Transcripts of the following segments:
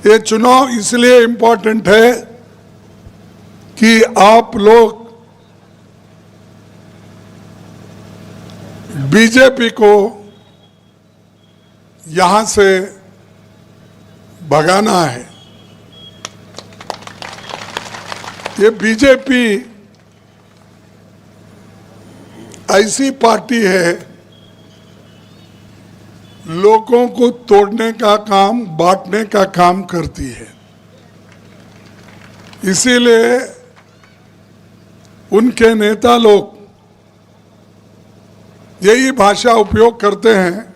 ये चुनाव इसलिए इम्पोर्टेंट है कि आप लोग बीजेपी को यहां से भगाना है। ये बीजेपी ऐसी पार्टी है, लोगों को तोड़ने का काम, बांटने का काम करती है। इसीलिए उनके नेता लोग यही भाषा उपयोग करते हैं,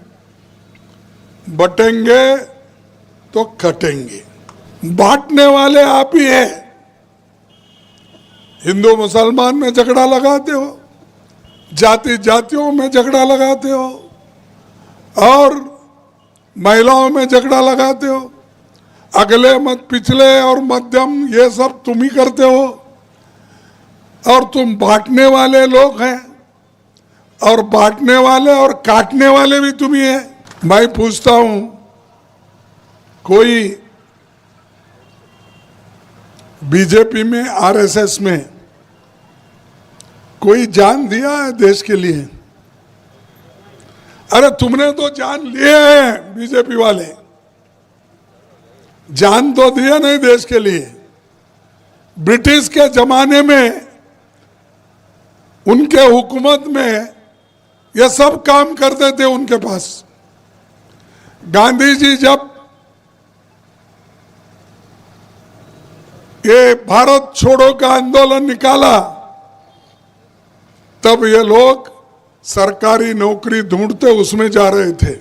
बटेंगे तो कटेंगे। बांटने वाले आप ही हैं। हिंदू मुसलमान में झगड़ा लगाते हो, जाति जातियों में झगड़ा लगाते हो और महिलाओं में झगड़ा लगाते हो। अगले मत पिछले और मध्यम ये सब तुम ही करते हो और तुम बांटने वाले लोग हैं और बांटने वाले और काटने वाले भी तुम ही हैं। मैं पूछता हूं, कोई बीजेपी में, आरएसएस में कोई जान दिया है देश के लिए? अरे तुमने तो जान लिए हैं, बीजेपी वाले जान तो दिया नहीं देश के लिए। ब्रिटिश के जमाने में, उनके हुकूमत में ये सब काम करते थे उनके पास। गांधी जी जब ये भारत छोड़ो का आंदोलन निकाला, तब ये लोग सरकारी नौकरी ढूंढते उसमें जा रहे थे,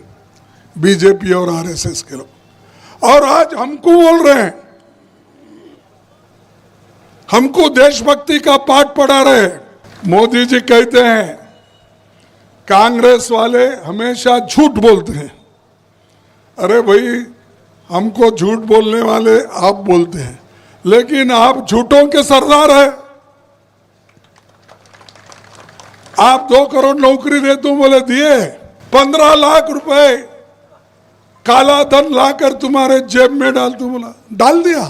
बीजेपी और आरएसएस के लोग। और आज हमको बोल रहे हैं, हमको देशभक्ति का पाठ पढ़ा रहे हैं। मोदी जी कहते हैं कांग्रेस वाले हमेशा झूठ बोलते हैं। अरे भाई, हमको झूठ बोलने वाले आप बोलते हैं, लेकिन आप झूठों के सरदार हैं। आप 2 करोड़ नौकरी दे तुम बोले दिए, 15 लाख रुपए काला धन लाकर तुम्हारे जेब में डाल, तुम बोला डाल दिया,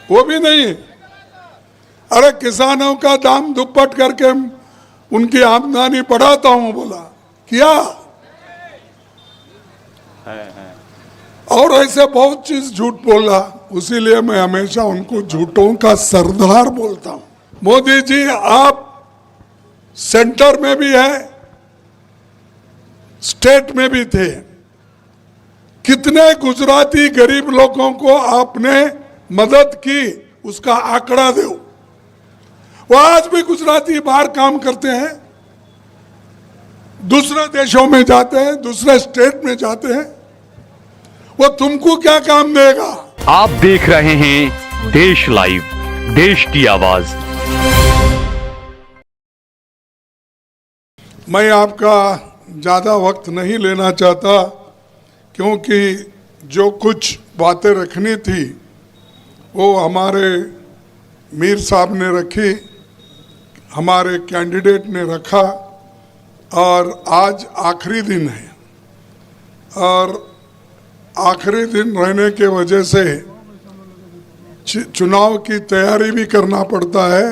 वो भी नहीं। अरे किसानों का दाम दुप्पट करके उनकी आमदनी बढ़ाता हूं, बोला किया। और ऐसे बहुत चीज झूठ बोला, उसीलिए मैं हमेशा उनको झूठों का सरदार बोलता हूं। मोदी जी, आप सेंटर में भी है, स्टेट में भी थे। कितने गुजराती गरीब लोगों को आपने मदद की, उसका आंकड़ा दो। वो आज भी गुजराती बाहर काम करते हैं, दूसरे देशों में जाते हैं, दूसरे स्टेट में जाते हैं। वो तुमको क्या काम देगा? आप देख रहे हैं देश लाइव, देश की आवाज। मैं आपका ज़्यादा वक्त नहीं लेना चाहता, क्योंकि जो कुछ बातें रखनी थी वो हमारे मीर साहब ने रखी, हमारे कैंडिडेट ने रखा। और आज आखिरी दिन है, और आखिरी दिन रहने के वजह से चुनाव की तैयारी भी करना पड़ता है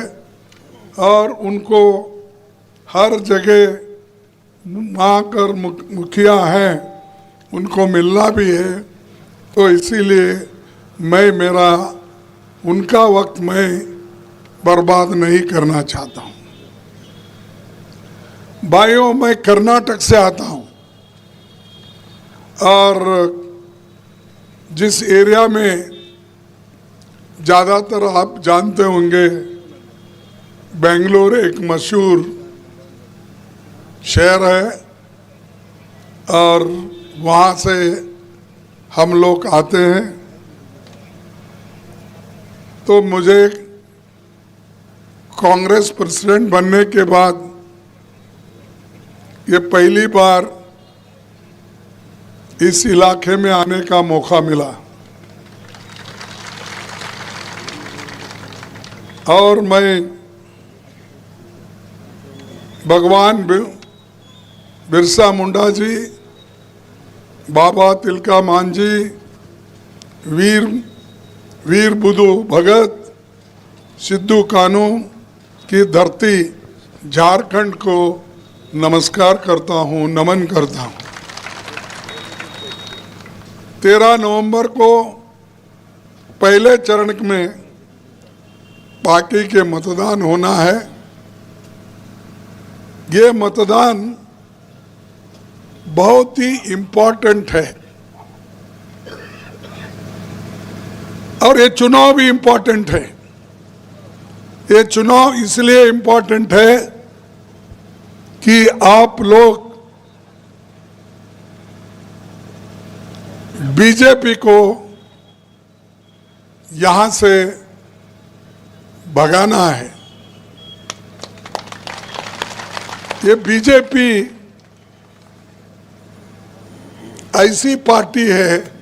और उनको हर जगह माँ कर मुखिया हैं, उनको मिलना भी है। तो इसीलिए मेरा उनका वक्त मैं बर्बाद नहीं करना चाहता हूँ। भाइयों, मैं कर्नाटक से आता हूँ और जिस एरिया में ज़्यादातर आप जानते होंगे, बेंगलोर एक मशहूर शहर है और वहाँ से हम लोग आते हैं। तो मुझे कांग्रेस प्रेसिडेंट बनने के बाद ये पहली बार इस इलाके में आने का मौका मिला और मैं भगवान बिरसा मुंडा जी, बाबा तिलका मांझी वीर वीर बुधु भगत सिद्धू कानू की धरती झारखंड को नमस्कार करता हूं, नमन करता हूं। 13 नवंबर को पहले चरण में पार्टी के मतदान होना है। ये मतदान बहुत ही इम्पोर्टेंट है और ये चुनाव भी इम्पोर्टेंट है। ये चुनाव इसलिए इम्पोर्टेंट है कि आप लोग बीजेपी को यहां से भगाना है। ये बीजेपी ऐसी पार्टी है,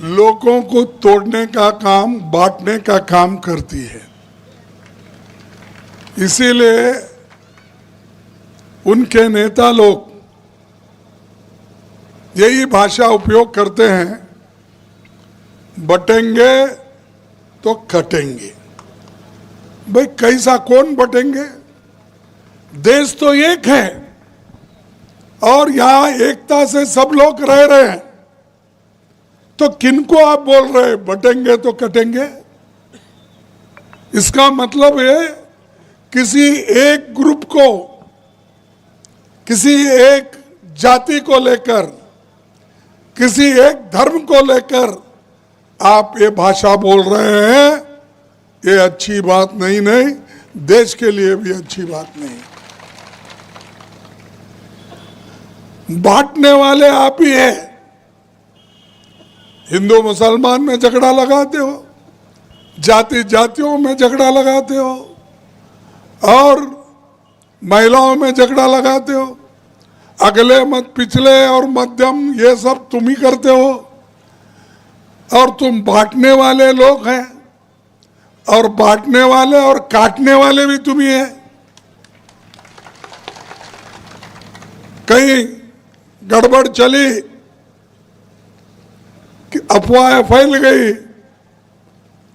लोगों को तोड़ने का काम, बांटने का काम करती है। इसीलिए उनके नेता लोग यही भाषा उपयोग करते हैं, बटेंगे तो कटेंगे। भाई कैसा, कौन बटेंगे? देश तो एक है और यहां एकता से सब लोग रह रहे हैं, तो किनको आप बोल रहे हैं बटेंगे तो कटेंगे? इसका मतलब है किसी एक ग्रुप को, किसी एक जाति को लेकर, किसी एक धर्म को लेकर आप ये भाषा बोल रहे हैं। ये अच्छी बात नहीं, देश के लिए भी अच्छी बात नहीं। बांटने वाले आप ही हैं। हिंदू मुसलमान में झगड़ा लगाते हो, जाति जातियों में झगड़ा लगाते हो और महिलाओं में झगड़ा लगाते हो। अगले मत पिछले और मध्यम ये सब तुम ही करते हो और तुम बांटने वाले लोग हैं और बांटने वाले और काटने वाले भी तुम ही हैं। कहीं गड़बड़ चली कि अफवाहें फैल गई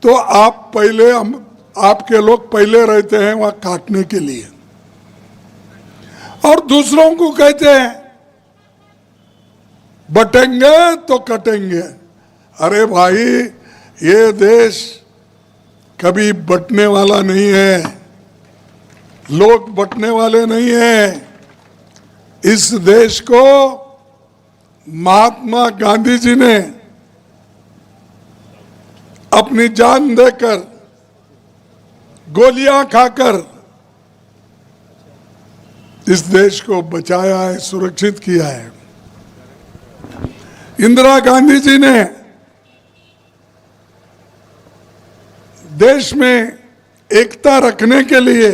तो आप पहले, हम आपके लोग पहले रहते हैं वहां काटने के लिए और दूसरों को कहते हैं बटेंगे तो कटेंगे। अरे भाई, ये देश कभी बटने वाला नहीं है, लोग बटने वाले नहीं हैं। इस देश को महात्मा गांधी जी ने अपनी जान देकर, गोलियां खाकर इस देश को बचाया है, सुरक्षित किया है। इंदिरा गांधी जी ने देश में एकता रखने के लिए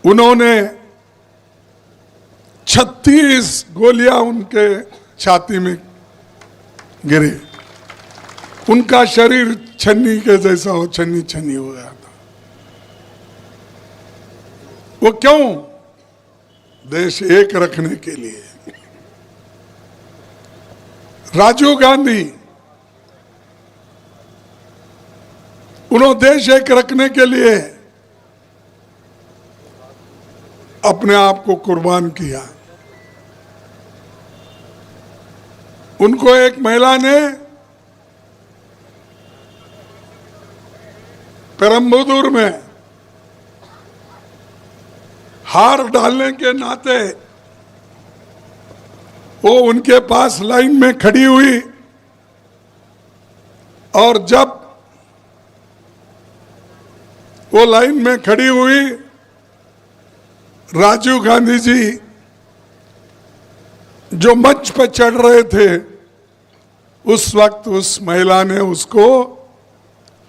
उन्होंने 36 गोलियां उनके छाती में गिरी। उनका शरीर छन्नी के जैसा हो, छन्नी छन्नी हो गया था। वो क्यों? देश एक रखने के लिए। राजीव गांधी, उन्होंने देश एक रखने के लिए अपने आप को कुर्बान किया। उनको एक महिला ने पेरम्बदूर में हार डालने के नाते वो उनके पास लाइन में खड़ी हुई और जब वो लाइन में खड़ी हुई, राजीव गांधी जी जो मंच पर चढ़ रहे थे, उस वक्त उस महिला ने उसको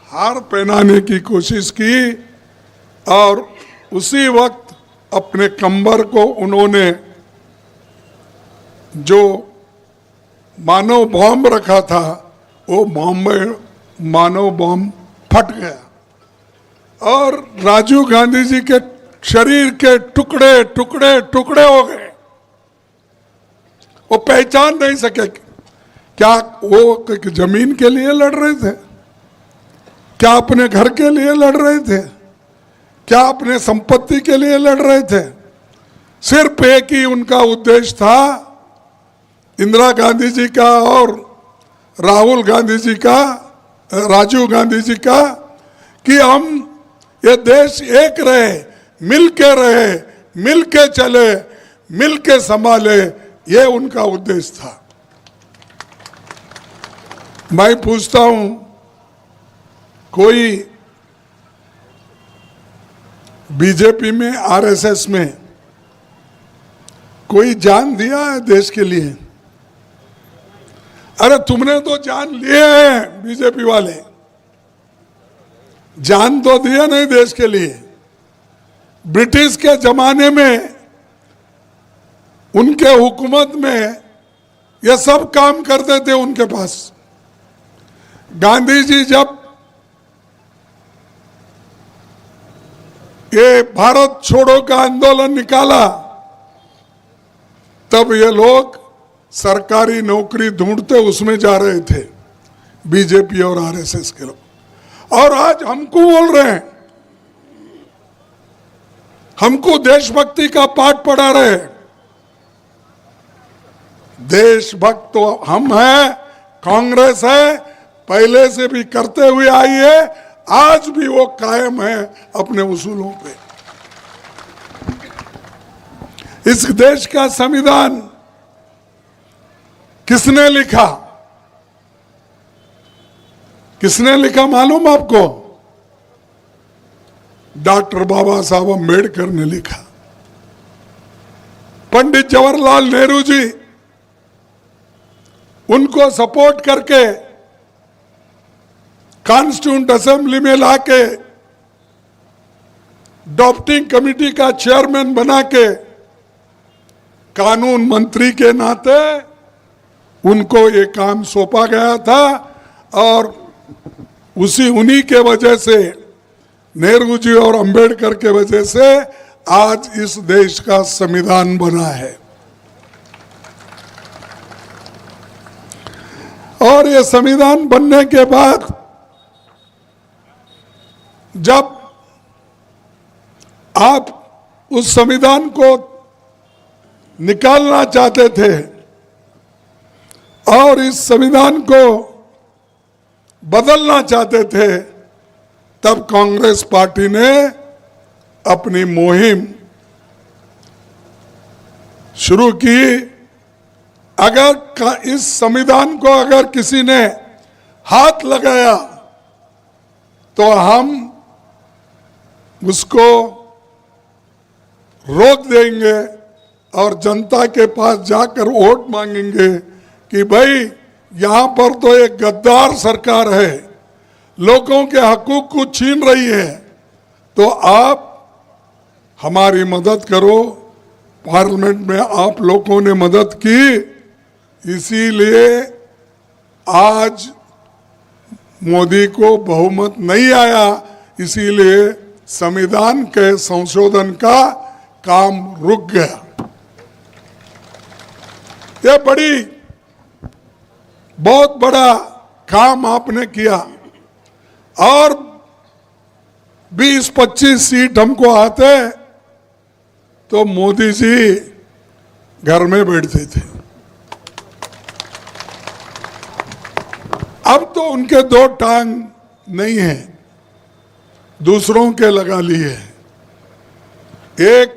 हार पहनाने की कोशिश की और उसी वक्त अपने कंबर को उन्होंने जो मानव बॉम्ब रखा था, वो मानव बॉम्ब फट गया और राजीव गांधी जी के शरीर के टुकड़े टुकड़े टुकड़े हो गए। वो पहचान नहीं सके क्या वो जमीन के लिए लड़ रहे थे? क्या अपने घर के लिए लड़ रहे थे? क्या अपने संपत्ति के लिए लड़ रहे थे? सिर्फ एक ही उनका उद्देश्य था, इंदिरा गांधी जी का और राहुल गांधी जी का, राजीव गांधी जी का, कि हम ये देश एक रहे, मिल के चले, मिल के संभाले, ये उनका उद्देश्य था। मैं पूछता हूं, कोई बीजेपी में, आरएसएस में कोई जान दिया है देश के लिए? अरे तुमने तो जान लिए हैं, बीजेपी वाले जान तो दिया नहीं देश के लिए। ब्रिटिश के जमाने में, उनके हुकूमत में ये सब काम करते थे उनके पास। गांधी जी जब ये भारत छोड़ो का आंदोलन निकाला, तब ये लोग सरकारी नौकरी ढूंढते उसमें जा रहे थे, बीजेपी और आरएसएस के लोग। और आज हमको बोल रहे हैं, हमको देशभक्ति का पाठ पढ़ा रहे हैं। देशभक्त तो हम हैं, कांग्रेस है, पहले से भी करते हुए आई है, आज भी वो कायम है अपने उसूलों पे। इस देश का संविधान किसने लिखा? किसने लिखा मालूम आपको? डॉक्टर बाबा साहब अम्बेडकर ने लिखा। पंडित जवाहरलाल नेहरू जी, उनको सपोर्ट करके कॉन्स्टिट्यूंट असेंबली में लाके ड्राफ्टिंग कमेटी का चेयरमैन बना के कानून मंत्री के नाते उनको ये काम सौंपा गया था। और उन्हीं के वजह से, नेहरू जी और अंबेडकर के वजह से आज इस देश का संविधान बना है। और ये संविधान बनने के बाद जब आप उस संविधान को निकालना चाहते थे और इस संविधान को बदलना चाहते थे, तब कांग्रेस पार्टी ने अपनी मुहिम शुरू की। अगर इस संविधान को अगर किसी ने हाथ लगाया तो हम उसको रोक देंगे और जनता के पास जाकर वोट मांगेंगे कि भाई यहां पर तो एक गद्दार सरकार है, लोगों के हकूक को छीन रही है, तो आप हमारी मदद करो। पार्लियामेंट में आप लोगों ने मदद की, इसीलिए आज मोदी को बहुमत नहीं आया, इसीलिए संविधान के संशोधन का काम रुक गया। यह बहुत बड़ा काम आपने किया और 20-25 सीट हमको आते तो मोदी जी घर में बैठते थे। अब तो उनके दो टांग नहीं है, दूसरों के लगा लिए। एक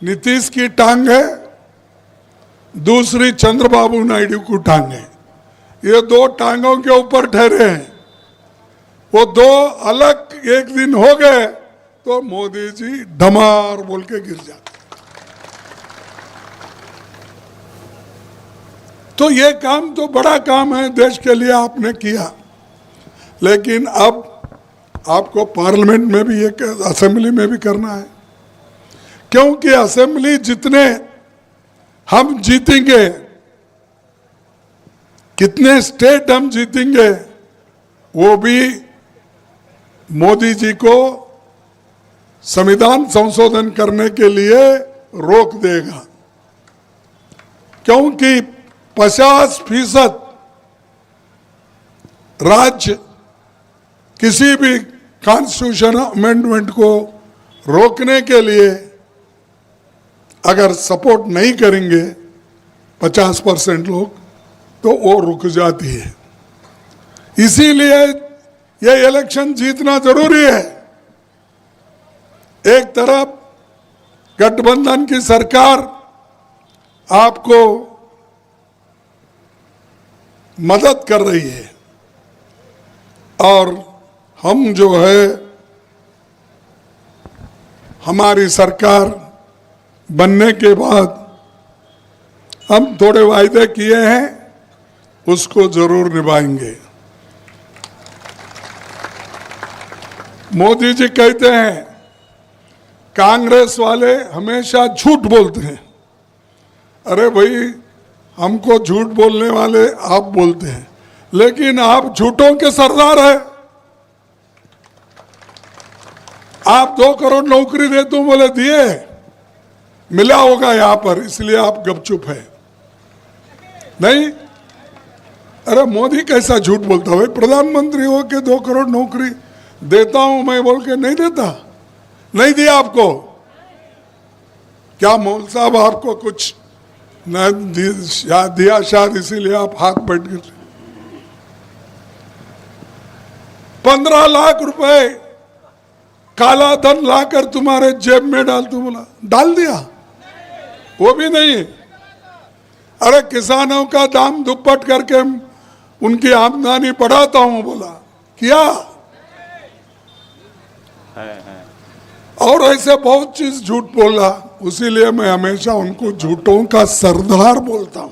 नीतीश की टांग है, दूसरी चंद्रबाबू नायडू की टांग है। ये दो टांगों के ऊपर ठहरे हैं। वो दो अलग एक दिन हो गए तो मोदी जी धमार बोल के गिर जाते। तो ये काम तो बड़ा काम है, देश के लिए आपने किया, लेकिन अब आपको पार्लियामेंट में भी, एक असेंबली में भी करना है, क्योंकि असेंबली जितने हम जीतेंगे, कितने स्टेट हम जीतेंगे, वो भी मोदी जी को संविधान संशोधन करने के लिए रोक देगा। क्योंकि 50% राज्य किसी भी कॉन्स्टिट्यूशन अमेंडमेंट को रोकने के लिए अगर सपोर्ट नहीं करेंगे 50% लोग, तो वो रुक जाती है। इसीलिए ये इलेक्शन जीतना जरूरी है। एक तरफ गठबंधन की सरकार आपको मदद कर रही है और हम जो है हमारी सरकार बनने के बाद हम थोड़े वायदे किए हैं, उसको जरूर निभाएंगे। मोदी जी कहते हैं कांग्रेस वाले हमेशा झूठ बोलते हैं। अरे भाई, हमको झूठ बोलने वाले आप बोलते हैं, लेकिन आप झूठों के सरदार हैं। आप 2 करोड़ नौकरी दे दूं बोले दिए, मिला होगा यहां पर, इसलिए आप गपचुप है। नहीं, अरे मोदी कैसा झूठ बोलता है? प्रधानमंत्री हो के 2 करोड़ नौकरी देता हूं मैं बोल के नहीं देता, नहीं दिया आपको। क्या मौल साहब आपको कुछ न दिया शायद, इसीलिए आप हाथ बैठ गए। 15 लाख रुपए काला धन लाकर तुम्हारे जेब में डाल दूं बोला, डाल दिया, वो भी नहीं। अरे किसानों का दाम दुप्पट करके उनकी आमदनी बढ़ाता हूं बोला, किया। और ऐसे बहुत चीज झूठ बोला, उसीलिए मैं हमेशा उनको झूठों का सरदार बोलता हूं।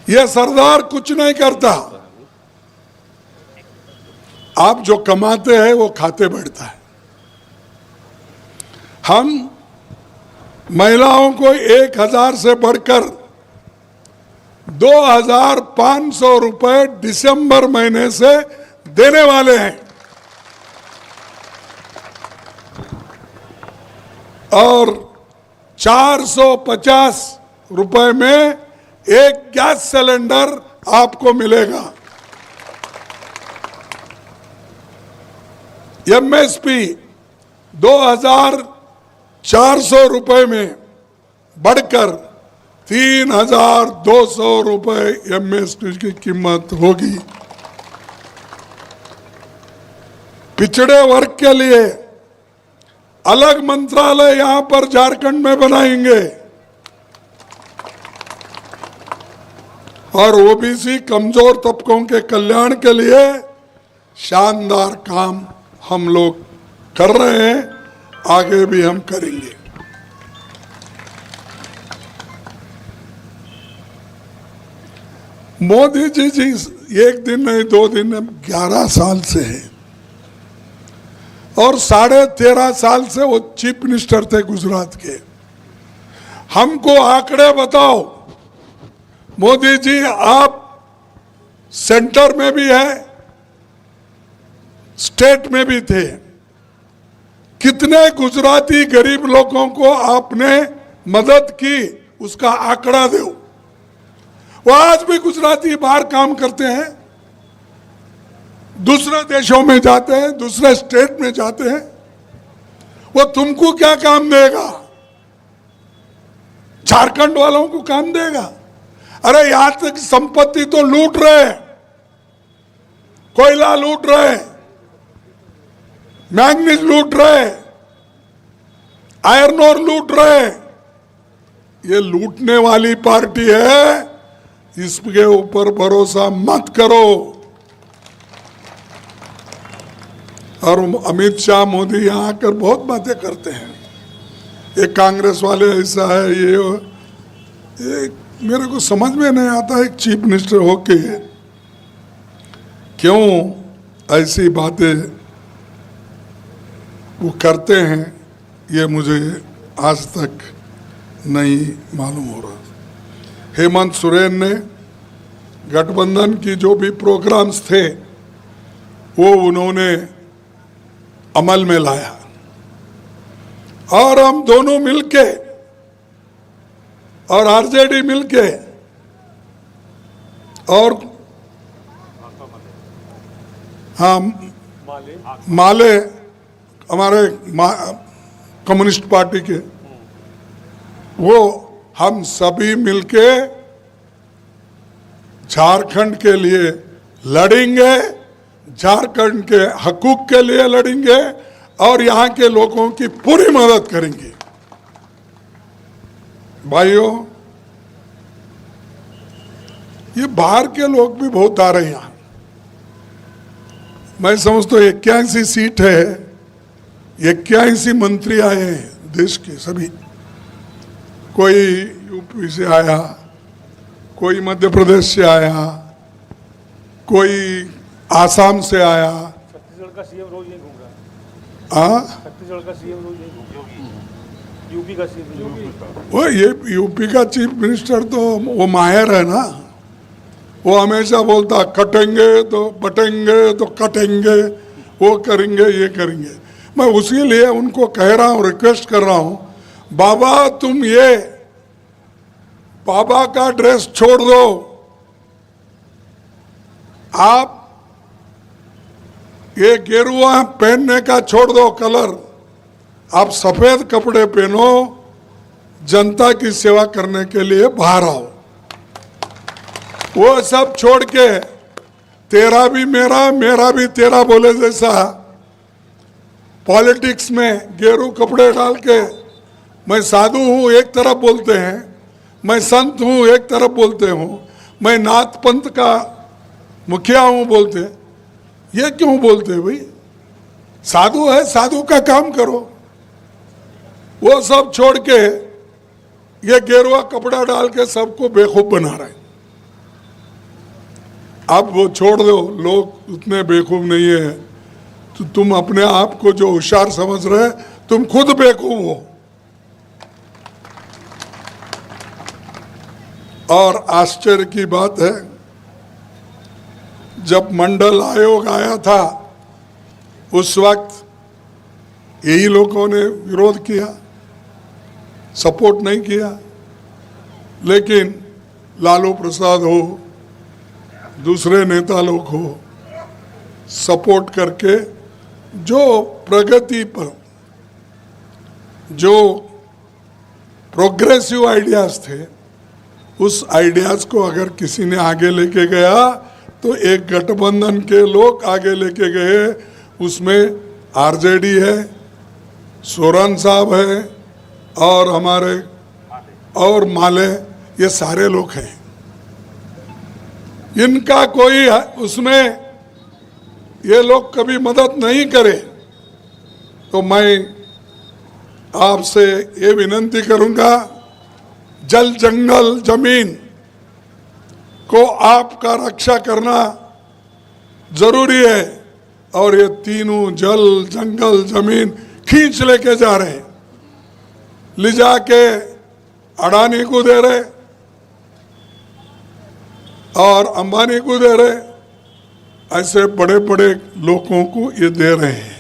यह सरदार कुछ नहीं करता, आप जो कमाते हैं वो खाते बैठता है। हम महिलाओं को 1000 से बढ़कर 2500 रुपए दिसंबर महीने से देने वाले हैं और 450 रुपए में एक गैस सिलेंडर आपको मिलेगा। एमएसपी 2400 रुपए में बढ़कर 3200 रुपए एमएसपी की कीमत होगी। पिछड़े वर्ग के लिए अलग मंत्रालय यहां पर झारखंड में बनाएंगे और ओबीसी कमजोर तबकों के कल्याण के लिए शानदार काम हम लोग कर रहे हैं, आगे भी हम करेंगे। मोदी जी एक दिन नहीं 2 दिन, 11 साल से है और 13.5 साल से वो चीफ मिनिस्टर थे गुजरात के। हमको आंकड़े बताओ मोदी जी, आप सेंटर में भी है, स्टेट में भी थे, कितने गुजराती गरीब लोगों को आपने मदद की, उसका आंकड़ा दो। वो आज भी गुजराती बाहर काम करते हैं, दूसरे देशों में जाते हैं, दूसरे स्टेट में जाते हैं, वो तुमको क्या काम देगा? झारखंड वालों को काम देगा? अरे यहां तक संपत्ति तो लूट रहे, कोयला लूट रहे, मैंगनीज लूट रहे, आयरन ओर लूट रहे। ये लूटने वाली पार्टी है, इसके ऊपर भरोसा मत करो। और अमित शाह, मोदी यहां आकर बहुत बातें करते हैं, ये कांग्रेस वाले ऐसा है, ये मेरे को समझ में नहीं आता। एक चीफ मिनिस्टर होके क्यों ऐसी बातें वो करते हैं, ये मुझे आज तक नहीं मालूम हो रहा। हेमंत सोरेन ने गठबंधन की जो भी प्रोग्राम्स थे वो उन्होंने अमल में लाया और हम दोनों मिलके और आरजेडी मिलके और हाँ माले हमारे कम्युनिस्ट पार्टी के, वो हम सभी मिलके झारखंड के लिए लड़ेंगे, झारखंड के हकूक के लिए लड़ेंगे और यहाँ के लोगों की पूरी मदद करेंगे। भाइयों, ये बाहर के लोग भी बहुत आ रहे हैं यहाँ। मैं समझता हूँ 81 सीट है, 81 मंत्री आए हैं देश के सभी। कोई यूपी से आया, कोई मध्य प्रदेश से आया, कोई आसाम से आया। छत्तीसगढ़ का सीएम रोज यहीं घूम रहा है। हाँ, छत्तीसगढ़ का सीएम रोज यहीं घूम रहा है। यूपी का सीएम वो ये यूपी का चीफ मिनिस्टर तो वो माहिर है ना, वो हमेशा बोलता कटेंगे तो बटेंगे तो कटेंगे, वो करेंगे ये करेंगे। मैं उसी लिए उनको कह रहा हूँ, रिक्वेस्ट कर रहा हूँ, बाबा तुम ये बाबा का ड्रेस छोड़ दो, आप ये गेरुआ पहनने का छोड़ दो कलर, आप सफेद कपड़े पहनो, जनता की सेवा करने के लिए बाहर आओ। वो सब छोड़ के तेरा भी मेरा, मेरा भी तेरा बोले जैसा पॉलिटिक्स में गेरू कपड़े डाल के मैं साधु हूं एक तरफ बोलते हैं, मैं संत हूं एक तरफ बोलते हूं, मैं नाथ पंथ का मुखिया हूं बोलते, ये क्यों बोलते भाई? साधु है, साधु का काम करो। वो सब छोड़ के ये गेरुआ कपड़ा डाल के सबको बेवकूफ बना रहे हैं। अब वो छोड़ दो, लोग उतने बेवकूफ नहीं है, तो तुम अपने आप को जो होशियार समझ रहे, तुम खुद बेवकूफ हो। और आश्चर्य की बात है, जब मंडल आयोग आया था उस वक्त यही लोगों ने विरोध किया, सपोर्ट नहीं किया, लेकिन लालू प्रसाद हो, दूसरे नेता लोग हो, सपोर्ट करके जो प्रगति पर जो प्रोग्रेसिव आइडियाज थे, उस आइडियाज को अगर किसी ने आगे लेके गया तो एक गठबंधन के लोग आगे लेके गए। उसमें आरजेडी है, सोरेन साहब है और हमारे और माले, ये सारे लोग हैं। इनका कोई उसमें ये लोग कभी मदद नहीं करे। तो मैं आपसे ये विनती करूंगा, जल जंगल जमीन को आपका रक्षा करना जरूरी है। और ये तीनों जल जंगल जमीन खींच लेके जा रहे हैं, ले जाके अडानी को दे रहे और अंबानी को दे रहे, ऐसे बड़े बड़े लोगों को ये दे रहे हैं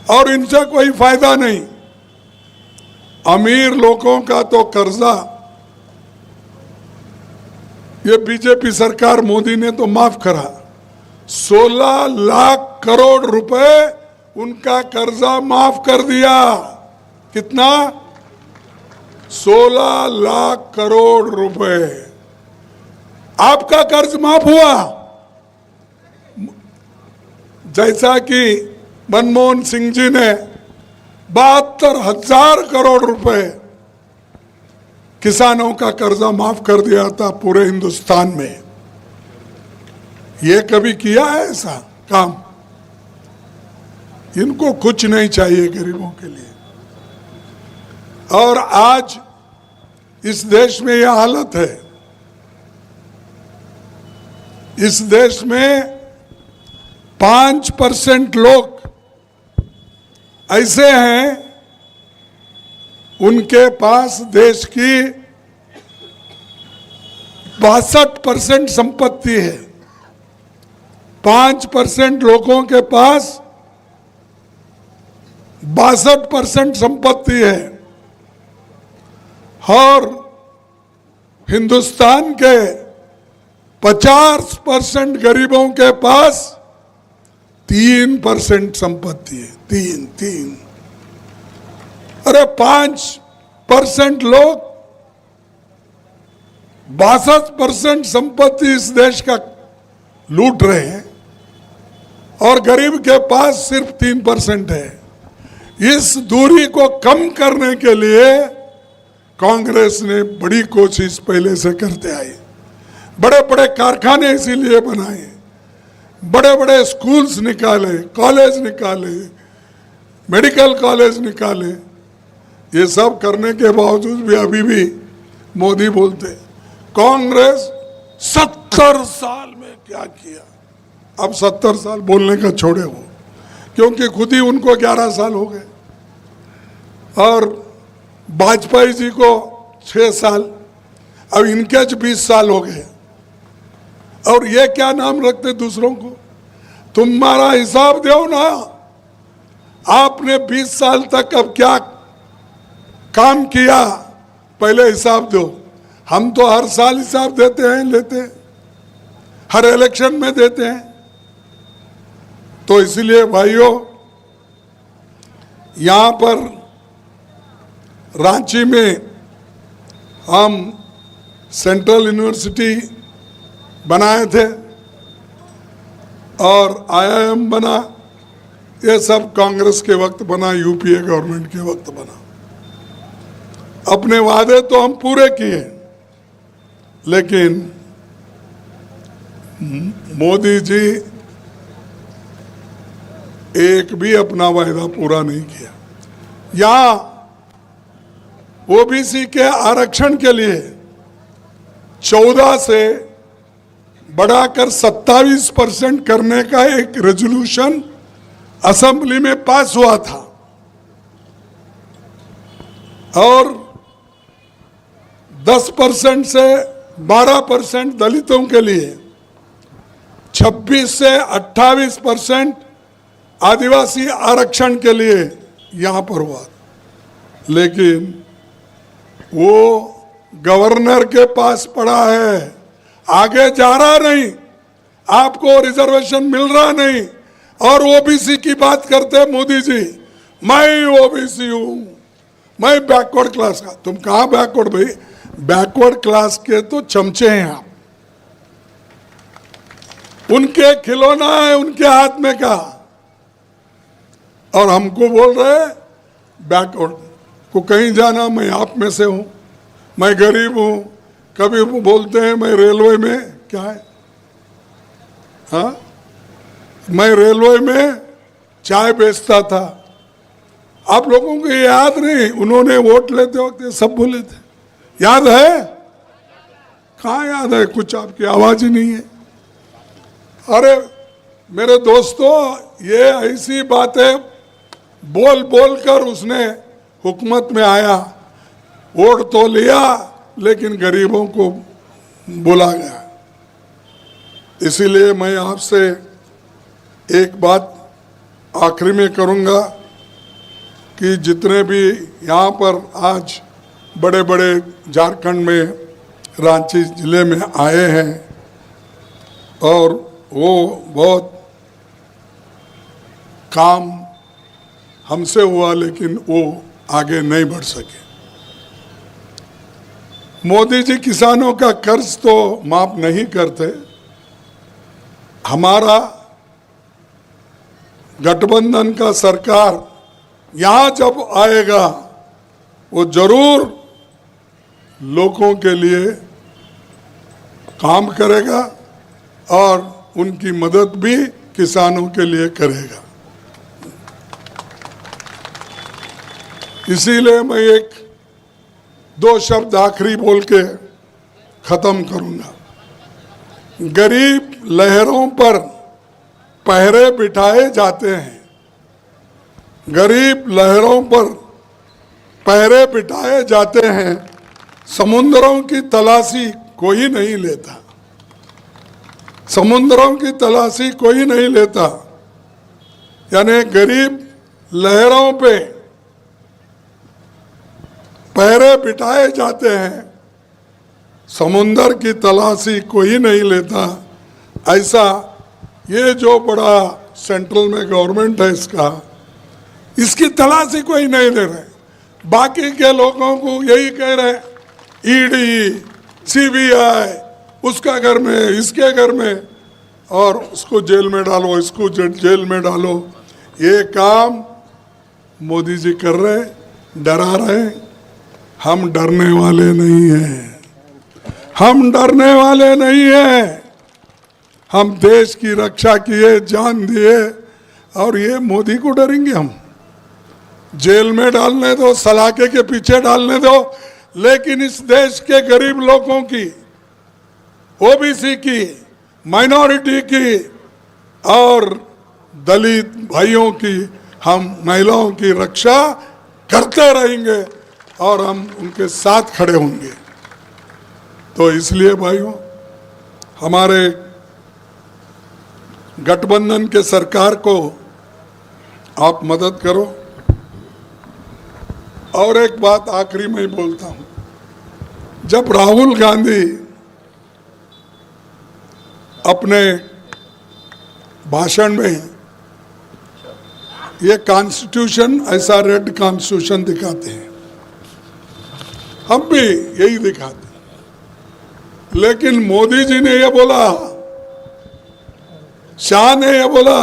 और इनसे कोई फायदा नहीं। अमीर लोगों का तो कर्जा ये बीजेपी सरकार मोदी ने तो माफ करा, 16 लाख करोड़ रुपए उनका कर्जा माफ कर दिया। कितना? 16 लाख करोड़ रुपए आपका कर्ज माफ हुआ। जैसा कि मनमोहन सिंह जी ने 72,000 करोड़ रुपए किसानों का कर्जा माफ कर दिया था पूरे हिंदुस्तान में। ये कभी किया है ऐसा काम? इनको कुछ नहीं चाहिए गरीबों के लिए। और आज इस देश में यह हालत है, इस देश में 5% लोग ऐसे हैं उनके पास देश की 62% संपत्ति है। 5% लोगों के पास 62% संपत्ति है। और हिंदुस्तान के 50% गरीबों के पास 3% संपत्ति है। तीन। अरे 5% लोग 62% संपत्ति इस देश का लूट रहे हैं और गरीब के पास सिर्फ 3% है। इस दूरी को कम करने के लिए कांग्रेस ने बड़ी कोशिश पहले से करते आई। बड़े बड़े कारखाने इसीलिए बनाए, बड़े बड़े स्कूल्स निकाले, कॉलेज निकाले, मेडिकल कॉलेज निकाले। ये सब करने के बावजूद भी अभी भी मोदी बोलते कांग्रेस 70 साल में क्या किया। अब 70 साल बोलने का छोड़े वो, क्योंकि खुद ही उनको 11 साल हो गए और वाजपेयी जी को 6 साल, अब इनके 20 साल हो गए। और ये क्या नाम रखते दूसरों को? तुम्हारा हिसाब दो ना, आपने 20 साल तक अब क्या काम किया, पहले हिसाब दो। हम तो हर साल हिसाब देते हैं, लेते हैं, हर इलेक्शन में देते हैं। तो इसलिए भाइयों, यहां पर रांची में हम सेंट्रल यूनिवर्सिटी बनाए थे और IIM बना। ये सब कांग्रेस के वक्त बना, यूपीए गवर्नमेंट के वक्त बना। अपने वादे तो हम पूरे किए, लेकिन मोदी जी एक भी अपना वायदा पूरा नहीं किया। यहां ओबीसी के आरक्षण के लिए 14 से बढ़ाकर 27% करने का एक रेजोल्यूशन असेंबली में पास हुआ था और 10% से 12% दलितों के लिए, 26 से 28% आदिवासी आरक्षण के लिए यहां पर हुआ। लेकिन वो गवर्नर के पास पड़ा है, आगे जा रहा नहीं, आपको रिजर्वेशन मिल रहा नहीं। और ओबीसी की बात करते मोदी जी, मैं ओबीसी हूं, मैं बैकवर्ड क्लास का। तुम कहां बैकवर्ड भाई? बैकवर्ड क्लास के तो चमचे हैं आप, उनके खिलौना है उनके हाथ में का। और हमको बोल रहे बैकवर्ड को कहीं जाना, मैं आप में से हूं, मैं गरीब हूं। कभी वो बोलते हैं मैं रेलवे में, क्या है, हाँ, मैं रेलवे में चाय बेचता था। आप लोगों को ये याद नहीं? उन्होंने वोट लेते वक्त ये सब बोले थे, याद है? कहाँ याद है? कुछ आपकी आवाज ही नहीं है। अरे मेरे दोस्तों, ये ऐसी बातें बोल बोल कर उसने हुकूमत में आया, वोट तो लिया लेकिन गरीबों को बोला गया। इसीलिए मैं आपसे एक बात आखिरी में करूंगा कि जितने भी यहाँ पर आज बड़े बड़े झारखंड में रांची जिले में आए हैं और वो बहुत काम हमसे हुआ, लेकिन वो आगे नहीं बढ़ सके। मोदी जी किसानों का कर्ज तो माफ नहीं करते। हमारा गठबंधन का सरकार यहां जब आएगा, वो जरूर लोगों के लिए काम करेगा और उनकी मदद भी किसानों के लिए करेगा। इसीलिए मैं एक दो शब्द आखिरी बोल के खत्म करूंगा। गरीब लहरों पर पहरे बिठाए जाते हैं, गरीब लहरों पर पहरे बिठाए जाते हैं, समुद्रों की तलाशी कोई नहीं लेता, समुद्रों की तलाशी कोई नहीं लेता। यानी गरीब लहरों पे पहरे बिठाए जाते हैं समुंदर की तलाशी कोई नहीं लेता, ऐसा ये जो बड़ा सेंट्रल में गवर्नमेंट है इसकी तलाशी कोई नहीं ले रहे। बाकी के लोगों को यही कह रहे, ईडी, सीबीआई, उसका घर में, इसके घर में, और उसको जेल में डालो, इसको जेल में डालो। ये काम मोदी जी कर रहे, डरा रहे। हम डरने वाले नहीं हैं, हम डरने वाले नहीं हैं। हम देश की रक्षा किए, जान दिए, और ये मोदी को डरेंगे हम? जेल में डालने दो, सलाखे के पीछे डालने दो, लेकिन इस देश के गरीब लोगों की, ओबीसी की, माइनॉरिटी की और दलित भाइयों की, हम महिलाओं की रक्षा करते रहेंगे और हम उनके साथ खड़े होंगे। तो इसलिए भाइयों, हमारे गठबंधन के सरकार को आप मदद करो। और एक बात आखिरी में ही बोलता हूं, जब राहुल गांधी अपने भाषण में ये कॉन्स्टिट्यूशन ऐसा रेड कॉन्स्टिट्यूशन दिखाते हैं, हम भी यही दिखाते हैं, लेकिन मोदी जी ने ये बोला, शाह ने ये बोला,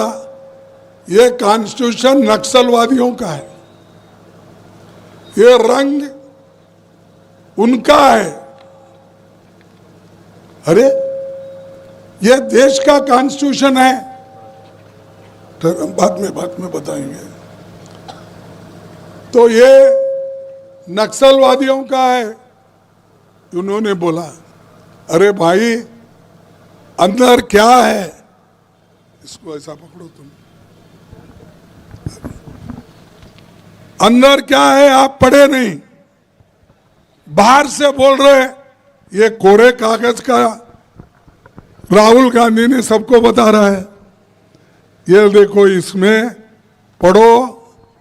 ये कॉन्स्टिट्यूशन नक्सलवादियों का है, ये रंग उनका है। अरे ये देश का कॉन्स्टिट्यूशन है, तो बाद में बताएंगे। तो ये नक्सलवादियों का है, उन्होंने बोला। अरे भाई, अंदर क्या है, इसको ऐसा पकड़ो तुम, अंदर क्या है आप पढ़े नहीं, बाहर से बोल रहे। ये कोरे कागज का राहुल गांधी ने सबको बता रहा है, ये देखो, इसमें पढ़ो।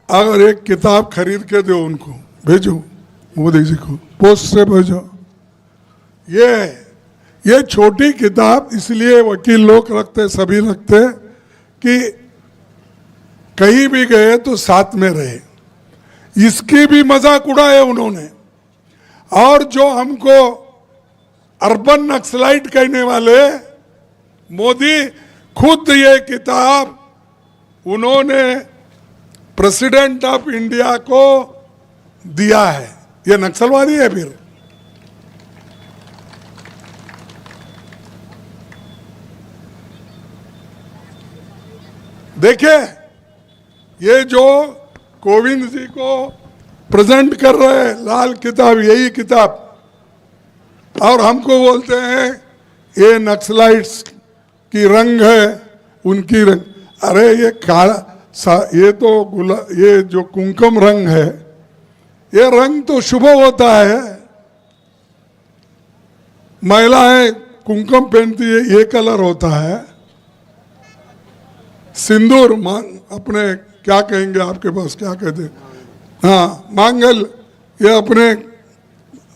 अगर एक किताब खरीद के दो, उनको भेजो, मोदी जी को पोस्ट से भेजो। ये छोटी किताब इसलिए वकील लोग रखते, सभी रखते, कि कहीं भी गए तो साथ में रहे। इसकी भी मजाक उड़ाए उन्होंने। और जो हमको अर्बन नक्सलाइट कहने वाले, मोदी खुद ये किताब उन्होंने प्रेसिडेंट ऑफ इंडिया को दिया है। ये नक्सलवादी है फिर? देखिए, ये जो कोविंद जी को प्रेजेंट कर रहे हैं लाल किताब, यही किताब, और हमको बोलते हैं ये नक्सलाइट्स की रंग है, उनकी रंग। अरे ये काला, ये तो ये जो कुमकुम रंग है, ये रंग तो शुभ होता है। महिलाएं कुमकुम पहनती है, ये कलर होता है। सिंदूर, अपने क्या कहेंगे, आपके पास क्या कहते हैं, हाँ, मांगल, ये अपने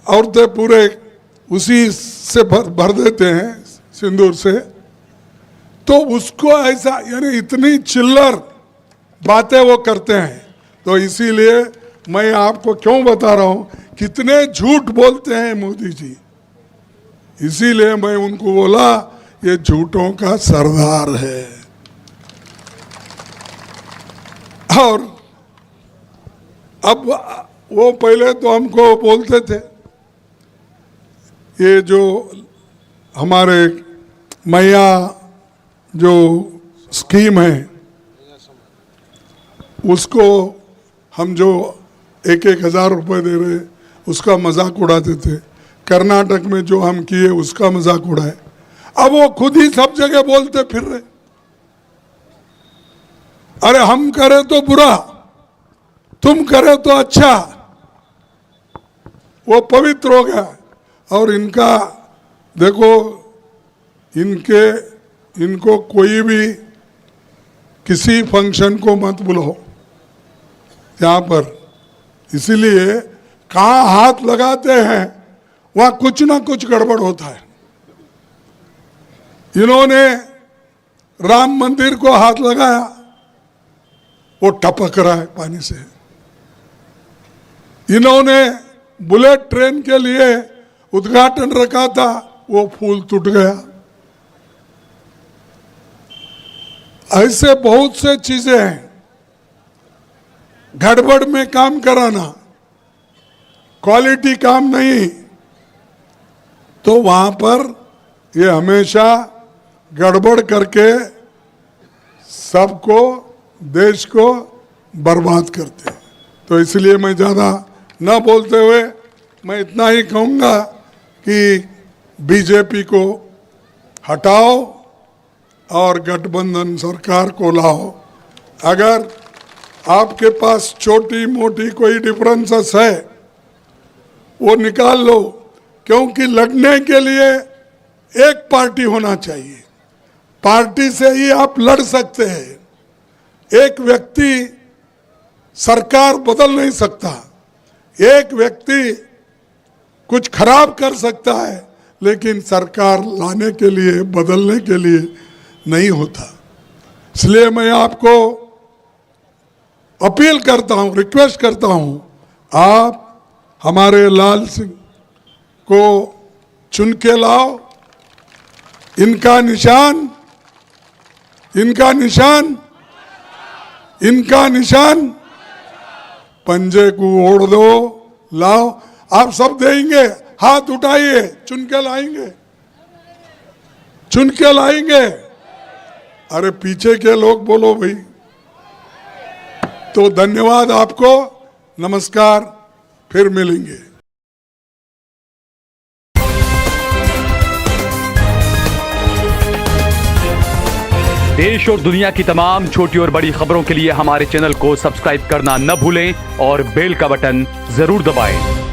औरतें पूरे उसी से भर देते हैं सिंदूर से। तो उसको ऐसा, यानी इतनी चिल्लर बातें वो करते हैं। तो इसीलिए मैं आपको क्यों बता रहा हूं, कितने झूठ बोलते हैं मोदी जी। इसीलिए मैं उनको बोला, ये झूठों का सरदार है। और अब वो पहले तो हमको बोलते थे, ये जो हमारे मैया जो स्कीम है, उसको हम जो 1,000 रुपये दे रहे, उसका मजाक उड़ाते थे। कर्नाटक में जो हम किए, उसका मजाक उड़ाए। अब वो खुद ही सब जगह बोलते फिर रहे, अरे हम करे तो बुरा, तुम करे तो अच्छा। वो पवित्र हो गया। और इनका देखो, इनको कोई भी किसी फंक्शन को मत बुलाओ यहाँ पर। इसीलिए कहाँ हाथ लगाते हैं वहां कुछ ना कुछ गड़बड़ होता है। इन्होंने राम मंदिर को हाथ लगाया, वो टपक रहा है पानी से। इन्होंने बुलेट ट्रेन के लिए उद्घाटन रखा था, वो फूल टूट गया। ऐसे बहुत से चीजें हैं। गड़बड़ में काम कराना, क्वालिटी काम नहीं, तो वहां पर ये हमेशा गड़बड़ करके सबको, देश को बर्बाद करते हैं। तो इसलिए मैं ज़्यादा न बोलते हुए मैं इतना ही कहूँगा कि बीजेपी को हटाओ और गठबंधन सरकार को लाओ। अगर आपके पास छोटी मोटी कोई डिफरेंसेस है वो निकाल लो, क्योंकि लड़ने के लिए एक पार्टी होना चाहिए। पार्टी से ही आप लड़ सकते हैं। एक व्यक्ति सरकार बदल नहीं सकता, एक व्यक्ति कुछ खराब कर सकता है, लेकिन सरकार लाने के लिए, बदलने के लिए नहीं होता। इसलिए मैं आपको अपील करता हूं, रिक्वेस्ट करता हूं, आप हमारे लाल सिंह को चुन के लाओ। इनका निशान, इनका निशान, इनका निशान पंजे को ओढ़ दो, लाओ। आप सब देंगे, हाथ उठाइए, चुन के लाएंगे, चुन के लाएंगे। अरे पीछे के लोग बोलो भाई। तो धन्यवाद आपको, नमस्कार, फिर मिलेंगे। देश और दुनिया की तमाम छोटी और बड़ी खबरों के लिए हमारे चैनल को सब्सक्राइब करना न भूलें और बेल का बटन जरूर दबाएं।